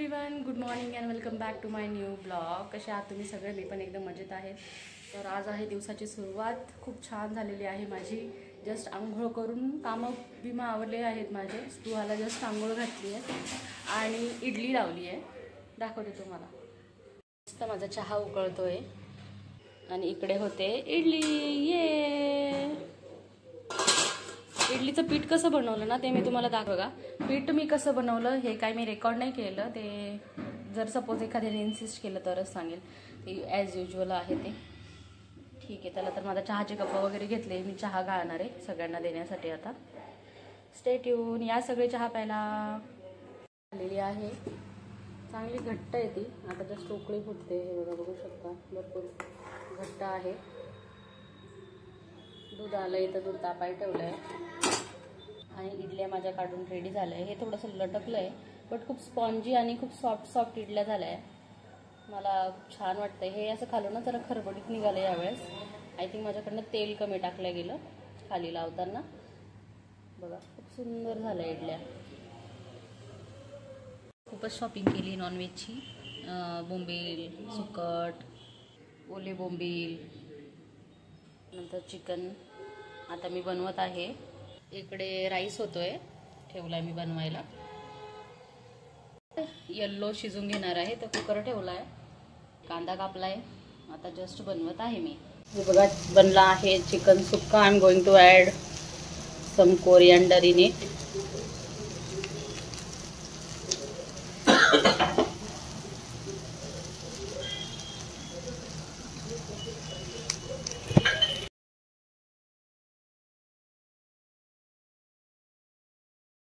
Everyone, good morning and welcome back to my new blog. कसे आहात तुम्ही सगळे? मी पण एकदम मजेत आहे. तर आज आहे दिवसाची सुरुवात. खूप छान झालेली आहे माझी. जस्ट आंघोळ करून कामं बिमा आवरले आहेत माझे. स्पृहाला जस्ट आंघोळ घातली आहे आणि इडली लावली आहे. दाखवते तुम्हाला. मस्त माझा चहा उकळतोय आणि इकडे होते इडली. ये इडलीचं पीठ कसं बनवलं ना ते मी तुम्हाला दाखवा. पीठ मी कसं बनवलं हे काय मी रेकॉर्ड नाही केलं. ते जर सपोज एखाद्याने इन्सिस्ट केलं तरच सांगेल. ते ॲज युजल आहे ते. ठीक आहे. त्याला तर माझा चहाचे कप वगैरे घेतले. मी चहा गाळणार आहे सगळ्यांना देण्यासाठी. आता स्टे ट्यून. या सगळे चहा प्यायला आलेली आहे. चांगली घट्ट आहे ती. आता जस्ट उकळी फुटते. हे बघा, बघू शकता. भरपूर घट्ट आहे. दूध आलं इथं. दूध तापाय ठेवलं आहे आणि इडल्या माझ्या काढून रेडी झालं आहे. हे थोडंसं लटकलं आहे बट खूप स्पॉन्जी आणि खूप सॉफ्ट इडल्या झाल्या आहे. मला खूप छान वाटतं. हे असं खाल्लं ना जरा खरबडीत निघालं यावेळेस. आय थिंक माझ्याकडनं तेल कमी टाकलं गेलं खाली लावताना. बघा खूप सुंदर झालं इडल्या. खूपच शॉपिंग केली नॉनव्हेजची. बोंबील, सुकट, ओले बोंबील, नंतर चिकन. आता मी बनवत आहे. इकडे राईस होतोय, ठेवलाय मी बनवायला. येल्लो शिजून घेणार आहे तर कुकर ठेवलाय. कांदा कापलाय. आता जस्ट बनवत आहे मी. हे बघा बनला आहे chicken sukka. I am going to add some coriander in it.